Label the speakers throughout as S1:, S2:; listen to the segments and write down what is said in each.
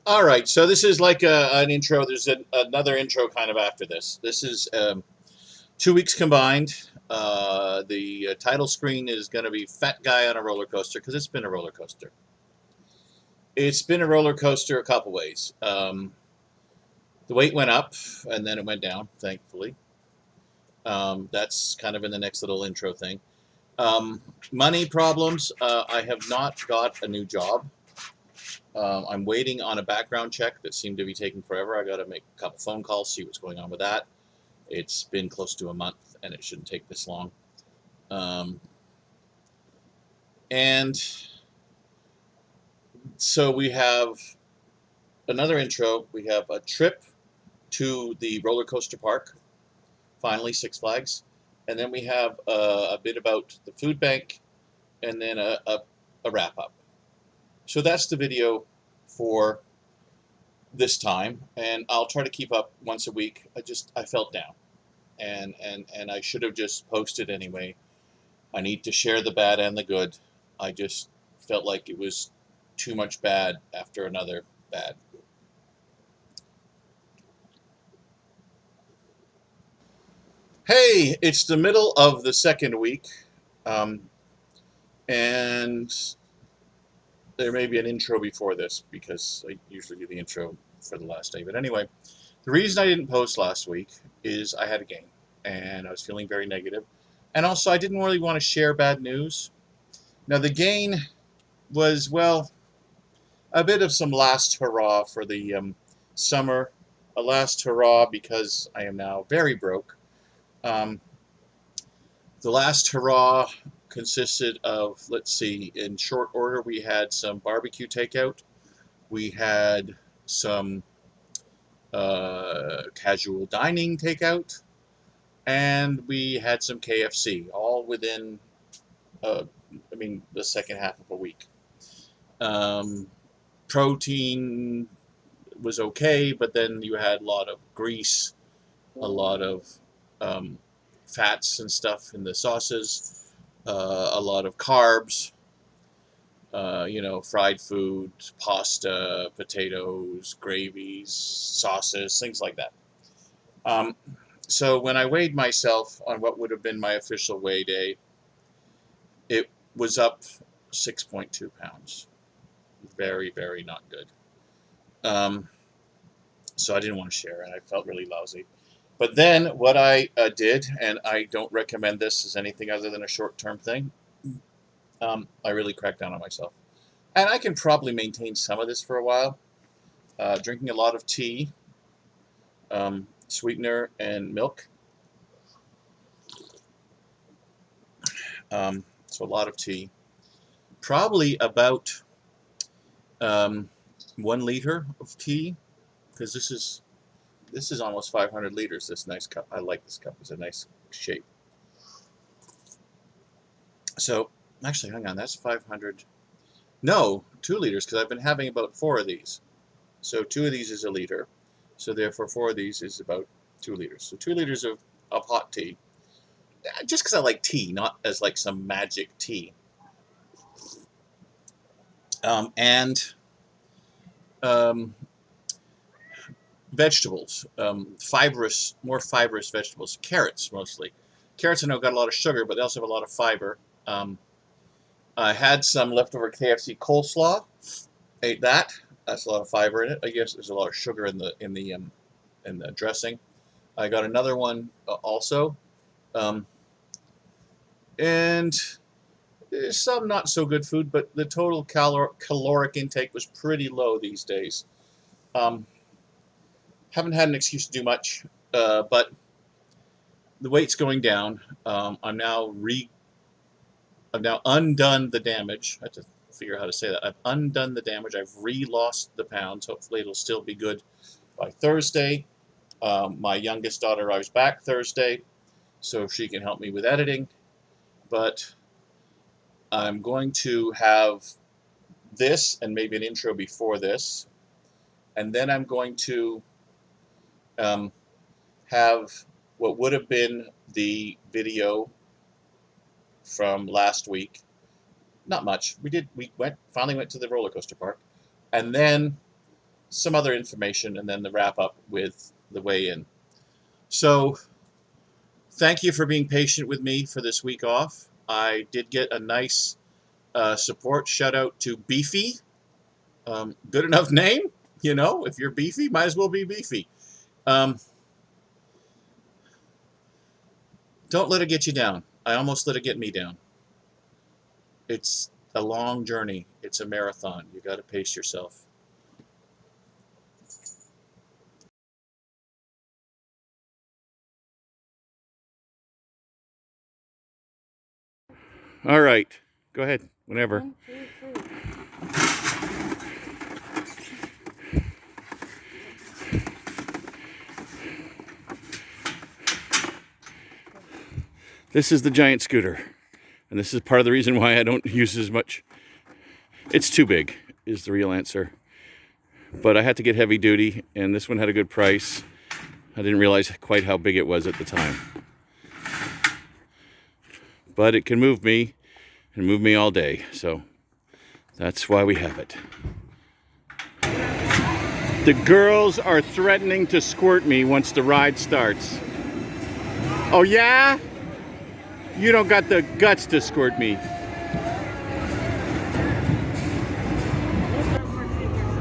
S1: All right, so this is like an intro. There's another intro kind of after this. This is 2 weeks combined. The title screen is going to be Fat Guy on a Roller Coaster because it's been a roller coaster. It's been a roller coaster a couple ways. The weight went up and then it went down, thankfully. That's kind of in the next little intro thing. Um, Money problems. I have not got a new job. I'm waiting on a background check that seemed to be taking forever. I got to make a couple phone calls, see what's going on with that. It's been close to a month, and it shouldn't take this long. Um, and so we have another intro. We have a trip to the roller coaster park, finally, Six Flags. And then we have a bit about the food bank, and then a wrap up. So that's the video for this time, and I'll try to keep up once a week. I felt down, and I should have just posted anyway. I need to share the bad and the good. I just felt like it was too much bad after another bad. Hey, it's the middle of the second week, um, and there may be an intro before this because I usually do the intro for the last day. But anyway, the reason I didn't post last week is I had a game and I was feeling very negative. And also, I didn't really want to share bad news. Now, the gain was, well, a bit of some last hurrah for the summer. A last hurrah because I am now very broke. Um, the last hurrah consisted of, let's see, in short order, we had some barbecue takeout. We had some casual dining takeout, and we had some KFC, all within, uh, the second half of a week. Um, Protein was okay, but then you had a lot of grease, a lot of um, fats and stuff in the sauces, a lot of carbs, fried food, pasta, potatoes, gravies, sauces, things like that. Um, so when I weighed myself on what would have been my official weigh day, it was up 6.2 pounds. Very, very not good. Um, so I didn't want to share, and I felt really lousy. But then what I did, and I don't recommend this as anything other than a short-term thing, I really cracked down on myself. And I can probably maintain some of this for a while. Drinking a lot of tea, sweetener, and milk. So a lot of tea. Probably about 1 liter of tea, because this is almost 500 liters. This nice cup. I like this cup. It's a nice shape. So actually, hang on. That's 500. No, 2 liters, because I've been having about 4 of these. So 2 of these is a liter. So therefore, 4 of these is about 2 liters. So 2 liters of hot tea. Just because I like tea, not as like some magic tea. And um, vegetables, more fibrous vegetables, carrots mostly. Carrots I know got a lot of sugar, but they also have a lot of fiber. Um, I had some leftover KFC coleslaw. Ate that. That's a lot of fiber in it. I guess there's a lot of sugar in the dressing. I got another one also, um, and some not so good food, but the total caloric intake was pretty low these days. Um, haven't had an excuse to do much, but the weight's going down. I've now undone the damage. I have to figure out how to say that. I've undone the damage. I've re-lost the pounds. Hopefully, it'll still be good by Thursday. My youngest daughter arrives back Thursday, so she can help me with editing. But I'm going to have this and maybe an intro before this, and then I'm going to um, have what would have been the video from last week. Not much. We finally went to the roller coaster park, and then some other information, and then the wrap up with the weigh-in. So thank you for being patient with me for this week off. I did get a nice support shout out to Beefy. Good enough name, you know. If you're beefy, might as well be beefy. Don't let it get you down. I almost let it get me down. It's a long journey. It's a marathon. You got to pace yourself. All right. Go ahead. Whenever.
S2: 1, 2, 3.
S1: This is the giant scooter. And this is part of the reason why I don't use as much. It's too big, is the real answer. But I had to get heavy duty, and this one had a good price. I didn't realize quite how big it was at the time. But it can move me, and move me all day. So that's why we have it. The girls are threatening to squirt me once the ride starts. Oh yeah? You don't got the guts to squirt me.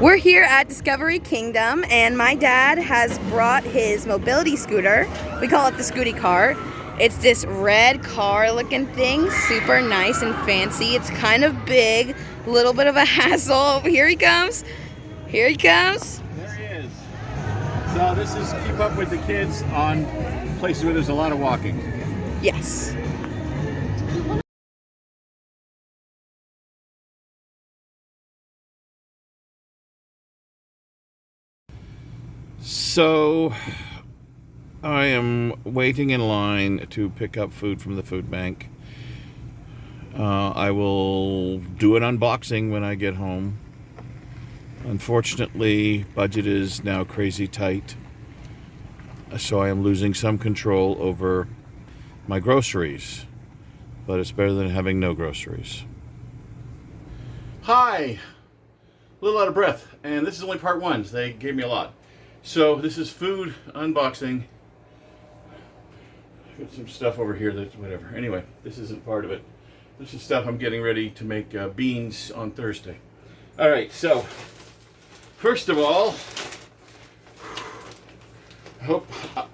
S2: We're here at Discovery Kingdom, and my dad has brought his mobility scooter. We call it the Scooty Car. It's this red car looking thing, super nice and fancy. It's kind of big, a little bit of a hassle. Here he comes. Here he comes.
S1: There he is. So this is keep up with the kids on places where there's a lot of walking.
S2: Yes.
S1: So I am waiting in line to pick up food from the food bank. I will do an unboxing when I get home. Unfortunately, budget is now crazy tight, so I am losing some control over my groceries, but it's better than having no groceries. Hi! A little out of breath, and this is only part one. They gave me a lot. So this is food unboxing. Got some stuff over here that's whatever. Anyway, this isn't part of it. This is stuff I'm getting ready to make beans on Thursday. All right, so first of all,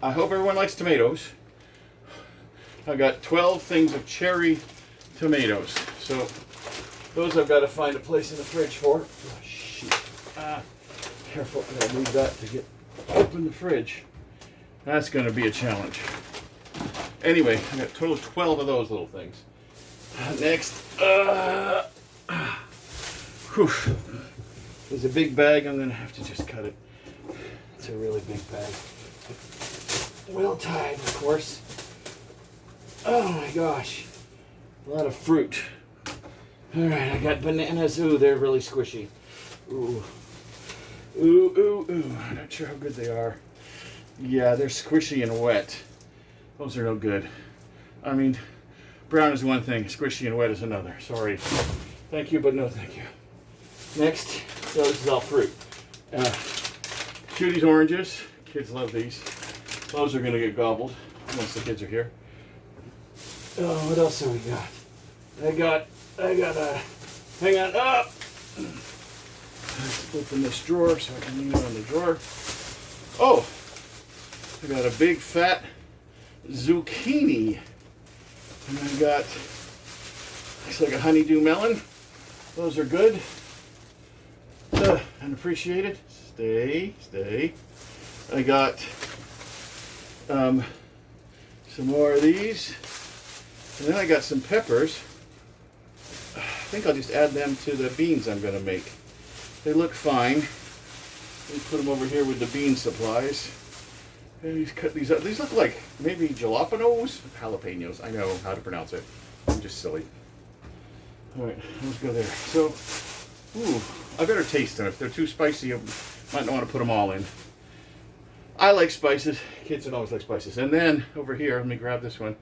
S1: I hope everyone likes tomatoes. I got 12 things of cherry tomatoes. So those I've got to find a place in the fridge for. Oh, shoot. Careful, I gotta move that to get open the fridge. That's going to be a challenge. Anyway, I got a total of 12 of those little things. Next, there's a big bag. I'm going to have to just cut it. It's a really big bag. Well tied, of course. Oh my gosh. A lot of fruit. All right, I got bananas. Ooh, they're really squishy. Ooh. Ooh, ooh, ooh. I'm not sure how good they are. Yeah, they're squishy and wet. Those are no good. I mean, brown is one thing, squishy and wet is another. Sorry. Thank you, but no thank you. Next, so this is all fruit. Judy's oranges. Kids love these. Those are going to get gobbled once the kids are here. Oh, what else have we got? I got hang on up. Let's open this drawer so I can lean on the drawer. Oh, I got a big fat zucchini. And I got, looks like a honeydew melon. Those are good. And appreciated. Stay. I got some more of these. And then I got some peppers. I think I'll just add them to the beans I'm going to make. They look fine. Let me put them over here with the bean supplies. And these cut these up. These look like maybe jalapenos, jalapenos. I know how to pronounce it. I'm just silly. All right, let's go there. So, ooh, I better taste them. If they're too spicy, I might not want to put them all in. I like spices. Kids don't always like spices. And then over here, let me grab this one.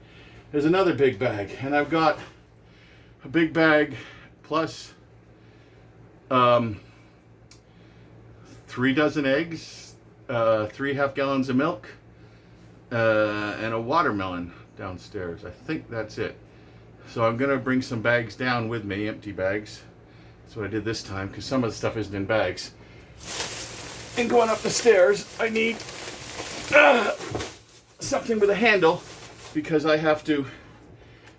S1: There's another big bag, and I've got a big bag plus 3 dozen eggs, 3 half gallons of milk, and a watermelon downstairs. I think that's it. So I'm gonna bring some bags down with me, empty bags. That's what I did this time, because some of the stuff isn't in bags. And going up the stairs, I need something with a handle, because I have to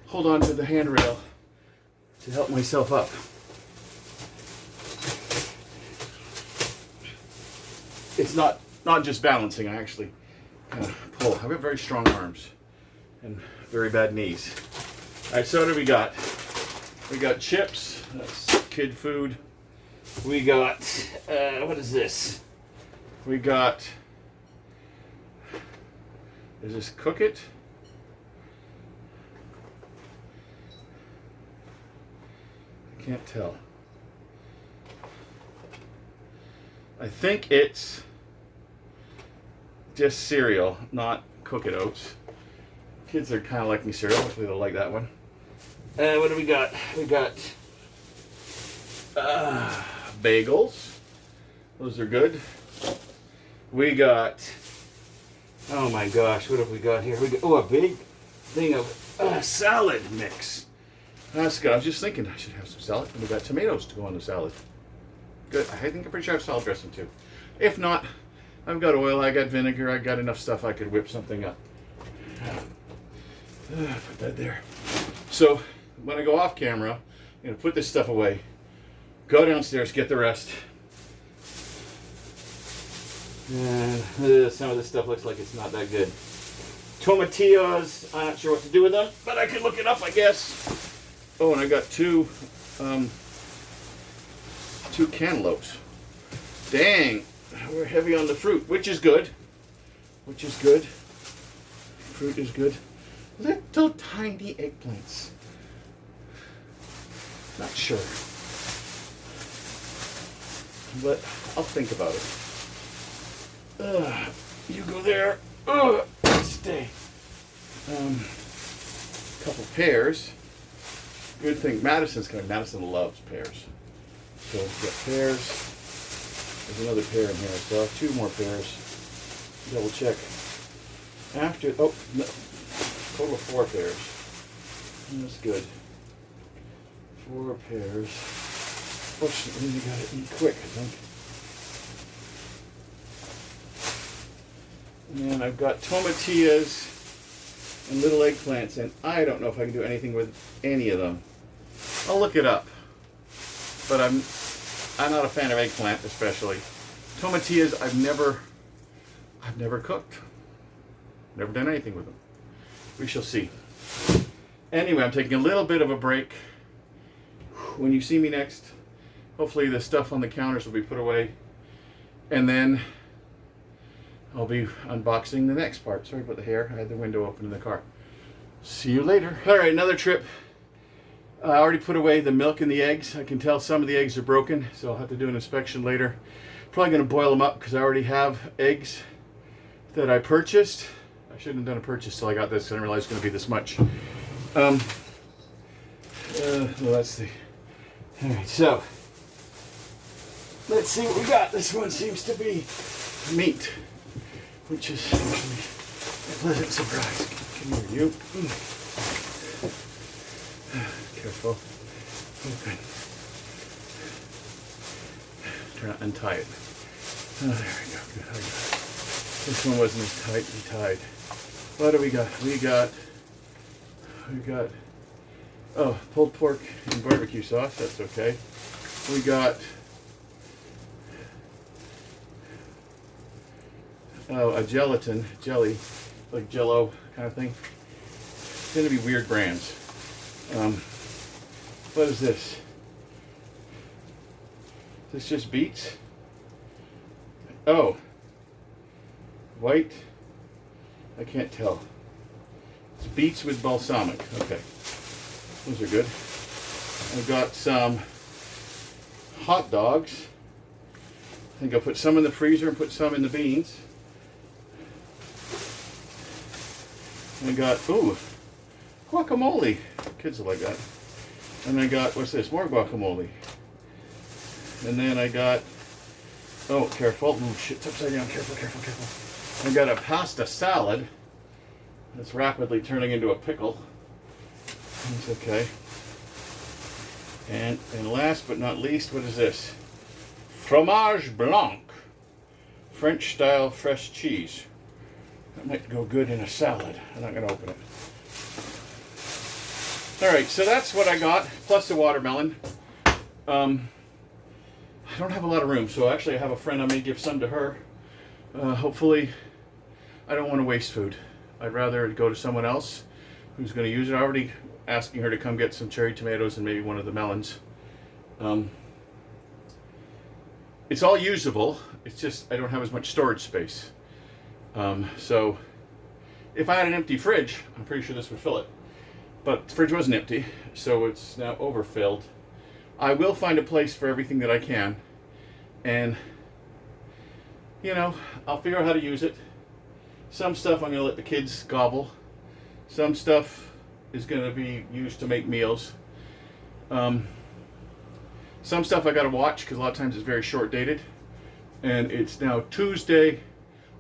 S1: hold on to the handrail to help myself up. It's not just balancing, I actually kind of pull. I've got very strong arms and very bad knees. All right, so what do we got? We got chips, that's kid food. We got, what is this? We got, is this Cook It? I can't tell. I think it's just cereal, not Cook It Oats. Kids are kind of liking cereal. Hopefully they'll like that one. What do we got? We got bagels. Those are good. We got, oh my gosh, what have we got here? We got, a big thing of salad mix. That's good. I was just thinking I should have some salad. And we got tomatoes to go on the salad. Good. I think I'm pretty sure I have salad dressing too. If not, I've got oil, I got vinegar, I got enough stuff I could whip something up. Put that there. So when I go off camera, I'm going to put this stuff away, go downstairs, get the rest. And some of this stuff looks like it's not that good. Tomatillos, I'm not sure what to do with them, but I can look it up, I guess. Oh, and I got two cantaloupes. Dang, we're heavy on the fruit, which is good. Fruit is good. Little tiny eggplants. Not sure. But I'll think about it. You go there. Stay. Couple pears. Good thing. Madison's coming. Madison loves pears. So we've got pears. There's another pear in here. So I have 2 more pears. Double check. After, no, total of 4 pears. That's good. 4 pears. Fortunately, you gotta eat quick, I think. And then I've got tomatillas and little eggplants, and I don't know if I can do anything with any of them. I'll look it up. But I'm not a fan of eggplant, especially. Tomatillas, I've never cooked. Never done anything with them. We shall see. Anyway, I'm taking a little bit of a break. When you see me next, hopefully the stuff on the counters will be put away. And then I'll be unboxing the next part. Sorry about the hair. I had the window open in the car. See you later. All right, another trip. I already put away the milk and the eggs. I can tell some of the eggs are broken, so I'll have to do an inspection later. Probably going to boil them up because I already have eggs that I purchased. I shouldn't have done a purchase till I got this. I didn't realize it's going to be this much. Well, let's see. All right, so let's see what we got. This one seems to be meat, which is usually a pleasant surprise. Come here, you. Careful. Open. Try to untie it. Oh, there we go. Good. I got it. This one wasn't as tightly tied. What do we got? We got pulled pork and barbecue sauce. That's okay. We got a jelly, like Jello kind of thing. It's going to be weird brands. What is this? Is this just beets? Oh. White? I can't tell. It's beets with balsamic. Okay. Those are good. I've got some hot dogs. I think I'll put some in the freezer and put some in the beans. I got, guacamole. Kids will like that. And I got, what's this? More guacamole. And then I got Oh, careful. Oh, shit, it's upside down. Careful, careful, careful. I got a pasta salad that's rapidly turning into a pickle. It's okay. And last but not least, what is this? Fromage blanc. French style fresh cheese. That might go good in a salad. I'm not going to open it. Alright, so that's what I got, plus the watermelon. I don't have a lot of room, so actually I have a friend. I may give some to her. Hopefully, I don't want to waste food. I'd rather go to someone else who's going to use it. I'm already asking her to come get some cherry tomatoes and maybe one of the melons. It's all usable. It's just I don't have as much storage space. So if I had an empty fridge, I'm pretty sure this would fill it. But the fridge wasn't empty, so it's now overfilled. I will find a place for everything that I can, and you know, I'll figure out how to use it. Some stuff I'm going to let the kids gobble. Some stuff is going to be used to make meals. Some stuff I got to watch because a lot of times it's very short dated. And it's now Tuesday.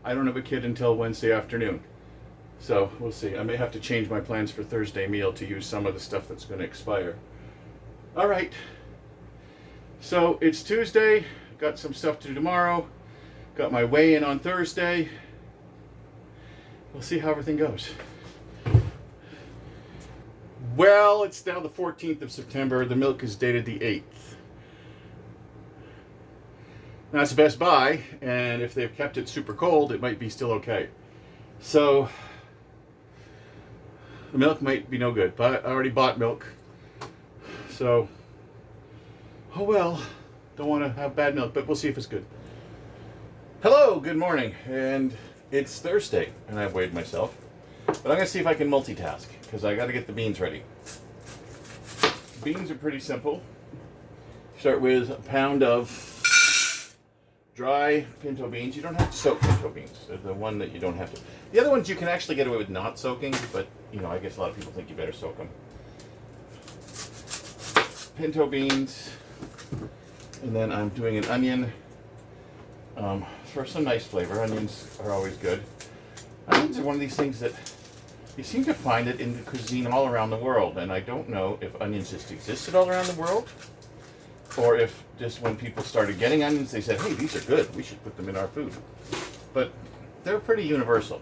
S1: I don't have a kid until Wednesday afternoon. So we'll see. I may have to change my plans for Thursday meal to use some of the stuff that's going to expire. All right. So it's Tuesday. Got some stuff to do tomorrow. Got my weigh-in on Thursday. We'll see how everything goes. Well, it's now the 14th of September. The milk is dated the 8th. Now it's a Best Buy, and if they've kept it super cold, it might be still okay. So the milk might be no good, but I already bought milk. So, oh well, don't want to have bad milk, but we'll see if it's good. Hello, good morning, and it's Thursday, and I've weighed myself. But I'm going to see if I can multitask, because I got to get the beans ready. Beans are pretty simple. Start with a pound of dry pinto beans. You don't have to soak pinto beans. They're the one that you don't have to. The other ones you can actually get away with not soaking, but you know, I guess a lot of people think you better soak them. Pinto beans, and then I'm doing an onion for some nice flavor. Onions are always good. Onions are one of these things that you seem to find it in the cuisine all around the world, and I don't know if onions just existed all around the world, or if just when people started getting onions, they said, hey, these are good, we should put them in our food. But they're pretty universal.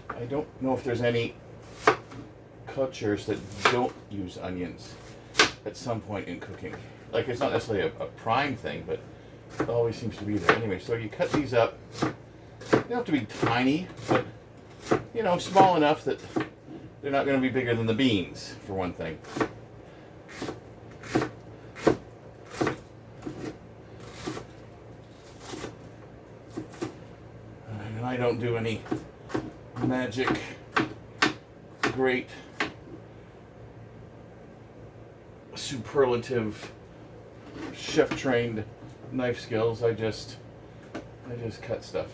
S1: I don't know if there's any cultures that don't use onions at some point in cooking. Like, it's not necessarily a prime thing, but it always seems to be there. Anyway, so you cut these up. They don't have to be tiny, but, you know, small enough that they're not going to be bigger than the beans, for one thing. And I don't do any magic, great, superlative, chef-trained knife skills. I just cut stuff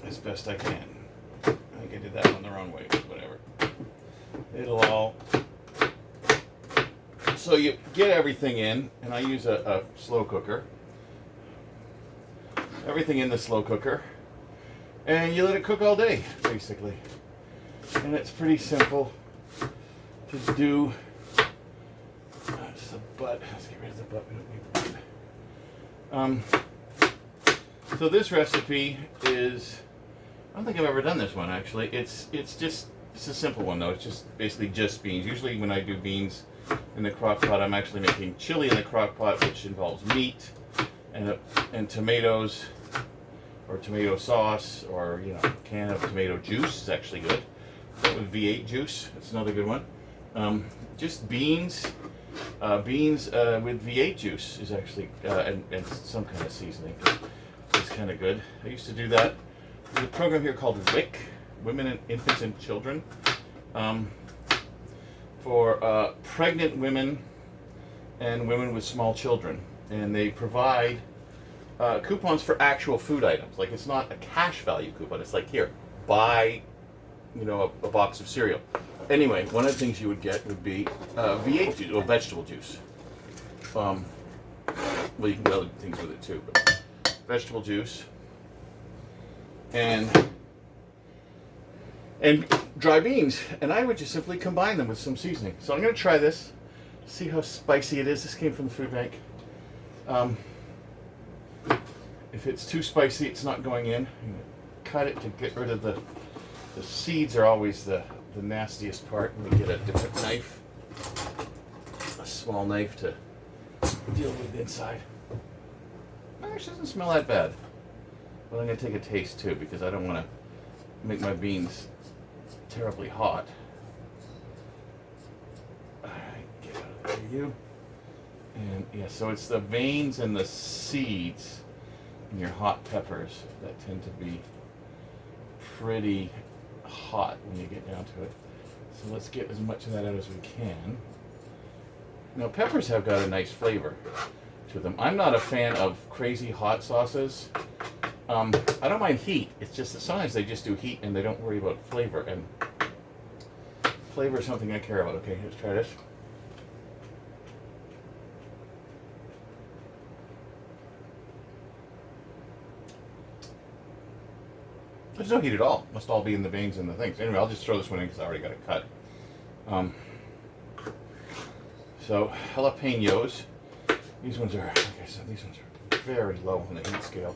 S1: as best I can. I think I did that one the wrong way, but whatever. It'll all. So you get everything in, and I use a slow cooker. Everything in the slow cooker, and you let it cook all day, basically. And it's pretty simple to do. That's the butt. Let's get rid of the butt. We don't need the butt. So this recipe is, I don't think I've ever done this one actually. It's a simple one though. It's just basically just beans. Usually when I do beans in the crock pot, I'm actually making chili in the crock pot, which involves meat and tomatoes, or tomato sauce, or you know, a can of tomato juice is actually good. With V8 juice, that's another good one. Just beans. Beans with V8 juice is actually, and some kind of seasoning. It's kind of good. I used to do that. There's a program here called WIC, Women and Infants and Children, for pregnant women and women with small children. And they provide coupons for actual food items. Like, it's not a cash value coupon. It's like, here, buy, you know, a box of cereal. Anyway, one of the things you would get would be V8 juice, or vegetable juice. Well, you can do other things with it too. But vegetable juice, and dry beans, and I would just simply combine them with some seasoning. So I'm going to try this, see how spicy it is. This came from the food bank. If it's too spicy, it's not going in. I'm going to cut it to get rid of the seeds are always the nastiest part. Let me get a different knife, a small knife to deal with the inside. Actually, doesn't smell that bad. But I'm going to take a taste too, because I don't want to make my beans terribly hot. Alright, get out of there, you. And yeah, so it's the veins and the seeds in your hot peppers that tend to be pretty hot when you get down to it. So let's get as much of that out as we can. Now, peppers have got a nice flavor to them. I'm not a fan of crazy hot sauces. I don't mind heat. It's just that sometimes they just do heat and they don't worry about flavor. And flavor is something I care about. Okay, let's try this. There's no heat at all. Must all be in the veins and the things. Anyway, I'll just throw this one in because I already got it cut. So jalapenos. These ones are, like I said, these ones are very low on the heat scale.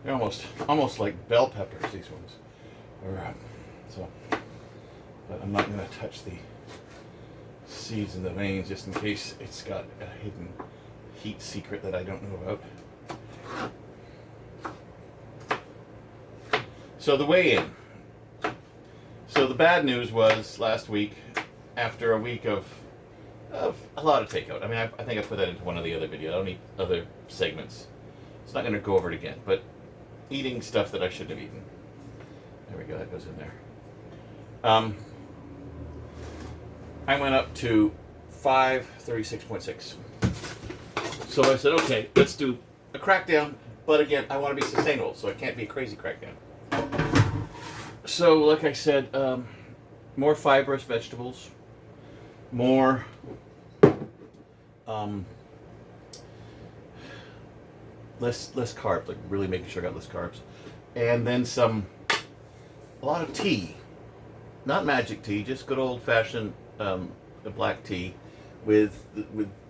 S1: They're almost like bell peppers. These ones. But I'm not going to touch the seeds and the veins just in case it's got a hidden heat secret that I don't know about. So the weigh-in. So the bad news was last week, after a week of a lot of takeout. I mean, I think I put that into one of the other videos. I don't need other segments. It's not going to go over it again. But eating stuff that I shouldn't have eaten. There we go. That goes in there. I went up to 536.6. So I said, okay, let's do a crackdown. But again, I want to be sustainable, so it can't be a crazy crackdown. So, like I said, more fibrous vegetables, more less carbs, like really making sure I got less carbs, and then a lot of tea, not magic tea, just good old fashioned the black tea with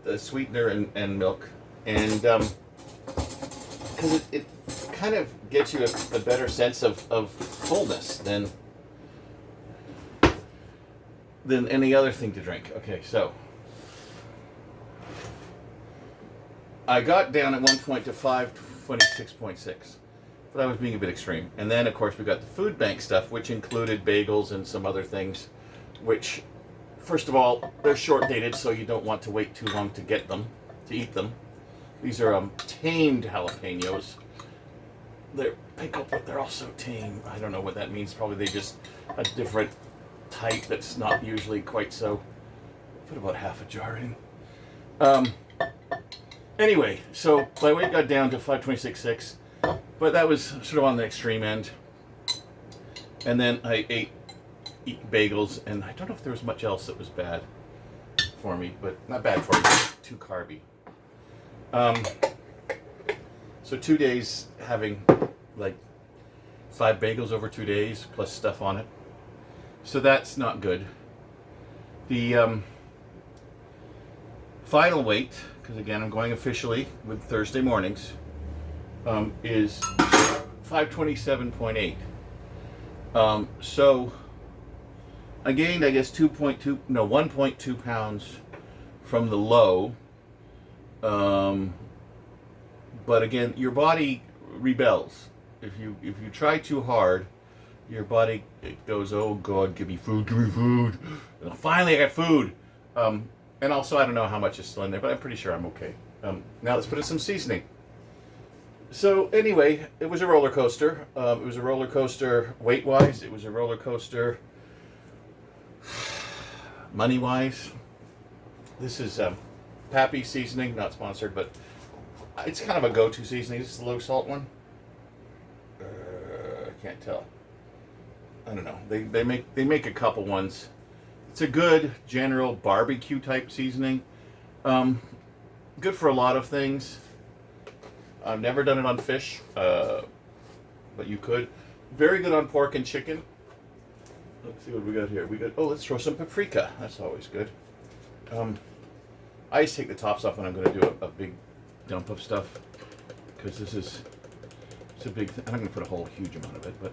S1: a sweetener and milk, and because it kind of gets you a better sense of fullness than any other thing to drink. Okay, so I got down at one point to 526.6, but I was being a bit extreme. And then, of course, we got the food bank stuff, which included bagels and some other things, which, first of all, they're short dated, so you don't want to wait too long to eat them. These are tamed jalapenos. They're pickled, but they're also tame. I don't know what that means. Probably they just a different type that's not usually quite so. Put about half a jar in. Anyway, so my weight got down to 526.6, but that was sort of on the extreme end. And then I ate bagels, and I don't know if there was much else that was bad for me, but not bad for me, too carby. So 2 days having like 5 bagels over 2 days plus stuff on it. So that's not good. The final weight, because again I'm going officially with Thursday mornings, is 527.8. So I gained, I guess, 1.2 pounds from the low. But again, your body rebels. If you try too hard, your body goes, oh God, give me food. And finally, I got food. And also, I don't know how much is still in there, but I'm pretty sure I'm okay. Now let's put in some seasoning. So anyway, it was a roller coaster. It was a roller coaster weight-wise. It was a roller coaster money-wise. This is Pappy seasoning, not sponsored, but it's kind of a go-to seasoning. This is the low salt one. I can't tell. I don't know. They make a couple ones. It's a good general barbecue type seasoning. Good for a lot of things. I've never done it on fish, but you could. Very good on pork and chicken. Let's see what we got here. Oh, let's throw some paprika. That's always good. I just take the tops off when I'm going to do a big dump of stuff, because it's a big thing. I'm not going to put a whole huge amount of it, but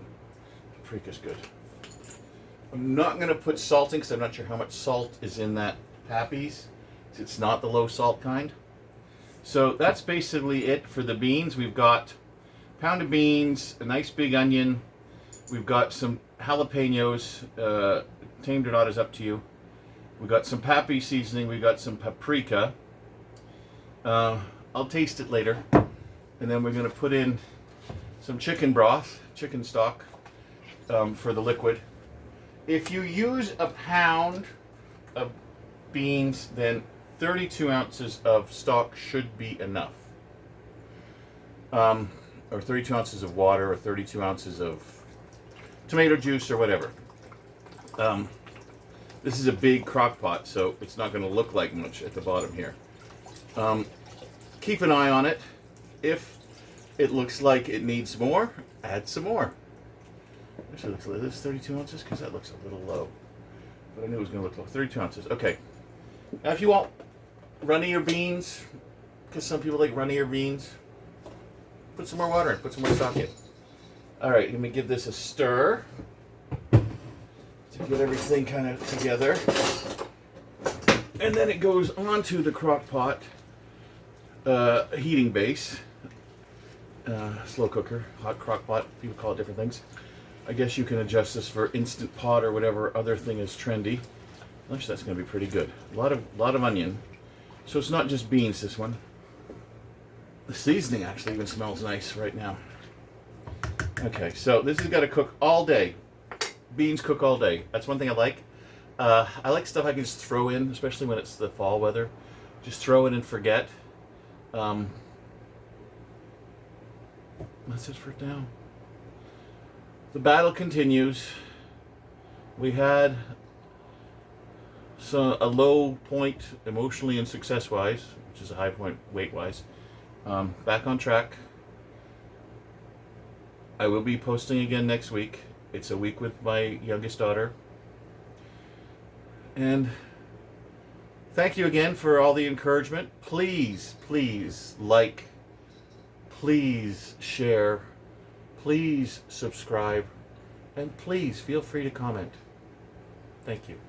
S1: paprika's good. I'm not going to put salt in because I'm not sure how much salt is in that Pappy's. It's not the low salt kind. So that's basically it for the beans. We've got a pound of beans, a nice big onion. We've got some jalapenos, tamed or not is up to you. We've got some Pappy seasoning. We've got some paprika. I'll taste it later. And then we're going to put in some chicken broth, chicken stock, for the liquid. If you use a pound of beans, then 32 ounces of stock should be enough. Or 32 ounces of water, or 32 ounces of tomato juice, or whatever. This is a big crock pot, so it's not going to look like much at the bottom here. Keep an eye on it. If it looks like it needs more, add some more. Actually, looks like this 32 ounces because that looks a little low. But I knew it was going to look low. 32 ounces. Okay. Now, if you want runnier beans, because some people like runnier beans, put some more water in. Put some more stock in. All right. Let me give this a stir to get everything kind of together. And then it goes onto the crock pot heating base. Slow cooker, hot crock pot. People call it different things. I guess you can adjust this for Instant Pot or whatever other thing is trendy. Actually, that's going to be pretty good. A lot of onion. So it's not just beans, this one. The seasoning actually even smells nice right now. Okay, so this has got to cook all day. Beans cook all day. That's one thing I like. I like stuff I can just throw in, especially when it's the fall weather. Just throw it and forget. That's it for now. The battle continues. We had a low point emotionally and success-wise, which is a high point weight-wise. Back on track. I will be posting again next week. It's a week with my youngest daughter. And thank you again for all the encouragement. Please, please like, please share, please subscribe, and please feel free to comment. Thank you.